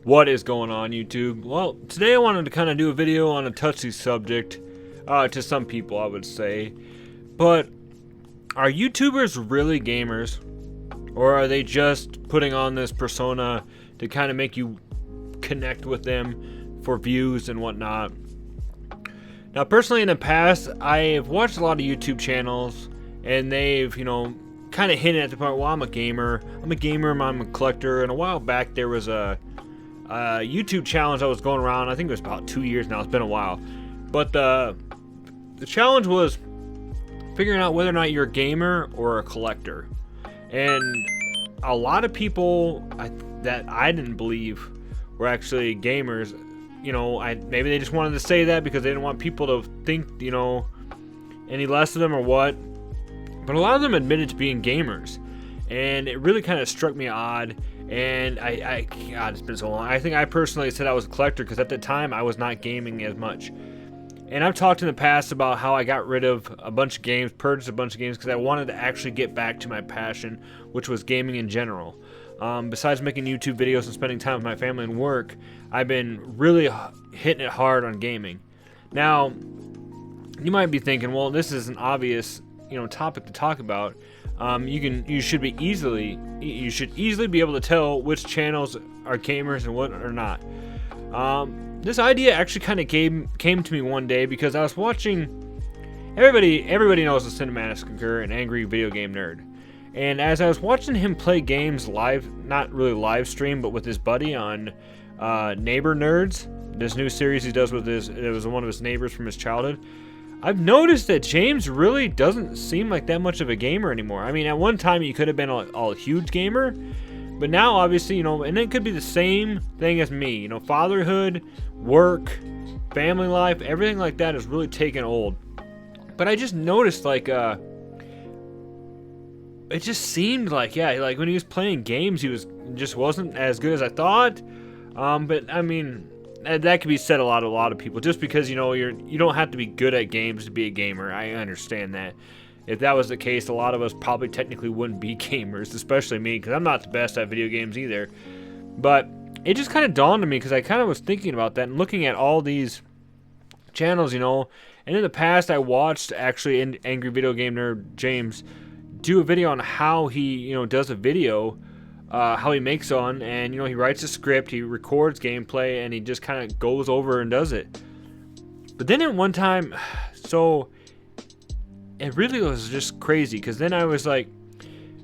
What is going on, YouTube? Well, today I wanted to kind of do a video on a touchy subject to some people, I would say. But are YouTubers really gamers? Or are they just putting on this persona to kind of make you connect with them for views and whatnot? Now, personally, in the past, I've watched a lot of YouTube channels, and they've, kind of hinted at the point, well, I'm a gamer, I'm a collector, and a while back there was a YouTube challenge that was going around. I think it was about 2 years now. It's been a while, but the challenge was figuring out whether or not you're a gamer or a collector. And a lot of people that I didn't believe were actually gamers. Maybe they just wanted to say that because they didn't want people to think any less of them or what. But a lot of them admitted to being gamers, and it really kind of struck me odd. And God, it's been so long. I think I personally said I was a collector because at the time I was not gaming as much. And I've talked in the past about how I got rid of a bunch of games, purged a bunch of games because I wanted to actually get back to my passion, which was gaming in general. Besides making YouTube videos and spending time with my family and work, I've been really hitting it hard on gaming. Now, you might be thinking, well, this is an obvious topic to talk about. You should easily be able to tell which channels are gamers and what are not. This idea actually kind of came to me one day because I was watching. Everybody knows the Cinemassacre, an angry video game nerd, and as I was watching him play games live, not really live stream, but with his buddy on Neighbor Nerds, this new series he does with it was one of his neighbors from his childhood. I've noticed that James really doesn't seem like that much of a gamer anymore. I mean, at one time he could have been a huge gamer, but now obviously, and it could be the same thing as me. Fatherhood, work, family life, everything like that is really taken old. But I just noticed it just seemed like when he was playing games, just wasn't as good as I thought. But I mean, that could be said a lot of people. Just because you don't have to be good at games to be a gamer. I understand that. If that was the case, a lot of us probably technically wouldn't be gamers, especially me, because I'm not the best at video games either. But it just kind of dawned on me because I kind of was thinking about that and looking at all these channels, and in the past I watched actually Angry Video Game Nerd James do a video on how he does a video. How he makes on, and he writes a script, he records gameplay, and he just kind of goes over and does it. But then at one time, so it really was just crazy, because then I was like,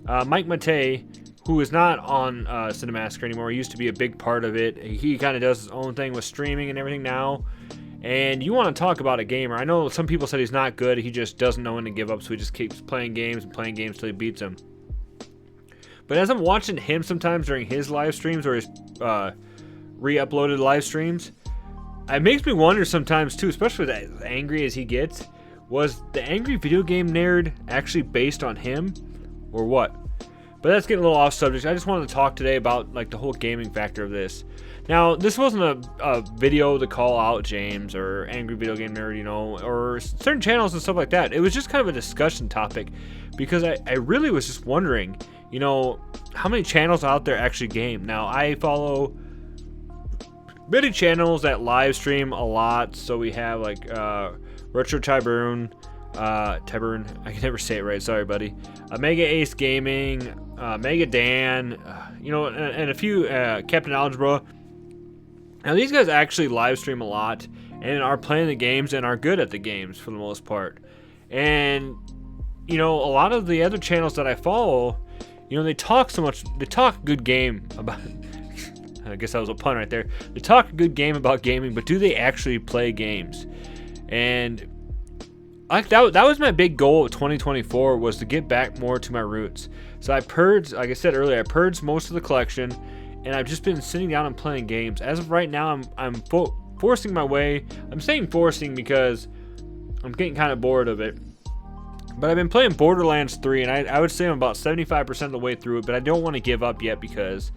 Mike Matei, who is not on Cinemassacre anymore, he used to be a big part of it. He kind of does his own thing with streaming and everything now. And you want to talk about a gamer. I know some people said he's not good, he just doesn't know when to give up, so he just keeps playing games till he beats them. But as I'm watching him sometimes during his live streams or his re-uploaded live streams, it makes me wonder sometimes too, especially as angry as he gets, was the Angry Video Game Nerd actually based on him or what? But that's getting a little off subject. I just wanted to talk today about the whole gaming factor of this. Now, this wasn't a video to call out James or Angry Video Game Nerd, or certain channels and stuff like that. It was just kind of a discussion topic because I really was just wondering, how many channels out there actually game. Now, I follow many channels that live stream a lot. So we have Retro Tyburn, I can never say it right, sorry buddy. Mega Ace Gaming, Mega Dan, and a few Captain Algebra. Now these guys actually live stream a lot and are playing the games and are good at the games for the most part. And a lot of the other channels that I follow, they talk so much, they talk good game about I guess that was a pun right there. They talk a good game about gaming, but do they actually play games? And that was my big goal of 2024, was to get back more to my roots. So I purged, like I said earlier, I purged most of the collection, and I've just been sitting down and playing games. As of right now, I'm forcing my way. I'm saying forcing because I'm getting kind of bored of it. But I've been playing Borderlands 3, and I would say I'm about 75% of the way through it, but I don't want to give up yet because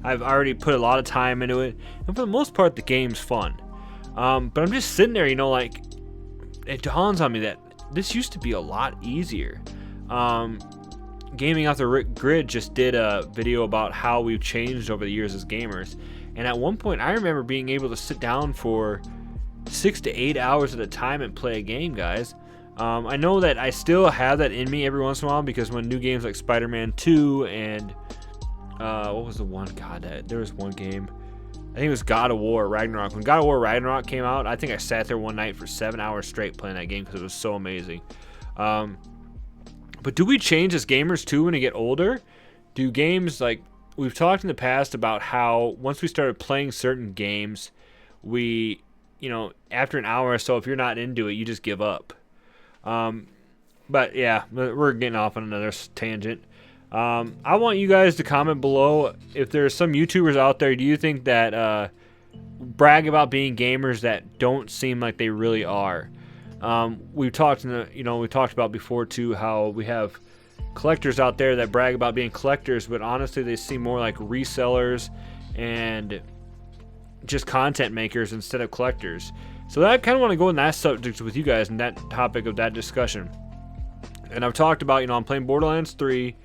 I've already put a lot of time into it. And for the most part, the game's fun. But I'm just sitting there, it dawns on me that this used to be a lot easier. Gaming Off the Grid just did a video about how we've changed over the years as gamers. And at one point, I remember being able to sit down for 6 to 8 hours at a time and play a game, guys. I know that I still have that in me every once in a while, because when new games like Spider-Man 2 and what was the one? God, there was one game. I think it was God of War Ragnarok. When God of War Ragnarok came out, I think I sat there one night for 7 hours straight playing that game because it was so amazing. But do we change as gamers too when we get older? Do games, like, we've talked in the past about how once we started playing certain games, we, you know, after an hour or so, if you're not into it, you just give up. But yeah, we're getting off on another tangent. I want you guys to comment below if there's some YouTubers out there, do you think that brag about being gamers that don't seem like they really are? We've talked we talked about before too how we have collectors out there that brag about being collectors, but honestly they seem more like resellers and just content makers instead of collectors. So I kind of want to go in that subject with you guys and that topic of that discussion. And I've talked about, I'm playing Borderlands 3.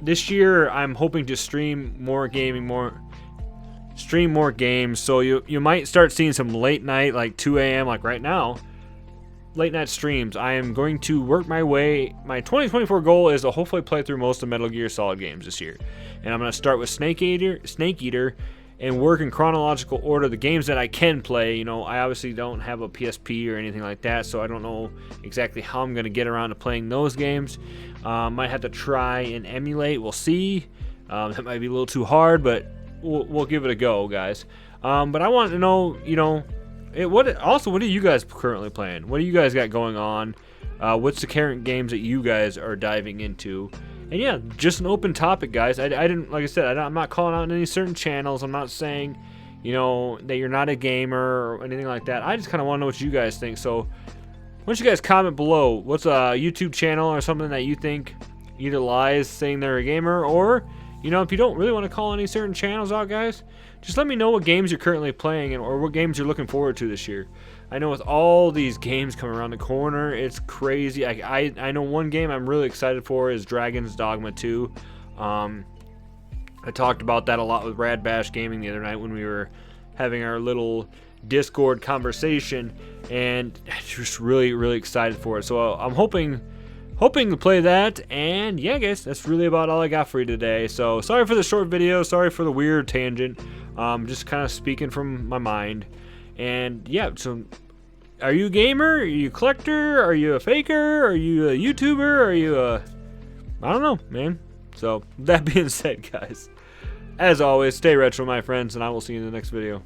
This year I'm hoping to stream more gaming, stream more games. So you might start seeing some late night, like 2 a.m. like right now, late night streams. I am going to work my way. My 2024 goal is to hopefully play through most of Metal Gear Solid games this year. And I'm going to start with Snake Eater and work in chronological order the games that I can play. I obviously don't have a PSP or anything like that, so I don't know exactly how I'm going to get around to playing those games. Might have to try and emulate. We'll see. That might be a little too hard, but we'll give it a go, guys. But I want to know, what are you guys currently playing? What do you guys got going on? What's the current games that you guys are diving into? And yeah, just an open topic, guys. I didn't, like I said, I'm not calling out any certain channels. I'm not saying, that you're not a gamer or anything like that. I just kind of want to know what you guys think. So why don't you guys comment below? What's a YouTube channel or something that you think either lies saying they're a gamer, or, if you don't really want to call any certain channels out, guys, just let me know what games you're currently playing or what games you're looking forward to this year. I know with all these games coming around the corner, it's crazy. I know one game I'm really excited for is Dragon's Dogma 2. I talked about that a lot with Rad Bash Gaming the other night when we were having our little Discord conversation, and just really, really excited for it. So I'm hoping to play that. And yeah, guys, that's really about all I got for you today. So sorry for the short video, sorry for the weird tangent. Just kind of speaking from my mind. And yeah, so are you a gamer? Are you a collector? Are you a faker? Are you a YouTuber? Are you a... I don't know, man. So that being said, guys, as always, stay retro, my friends, and I will see you in the next video.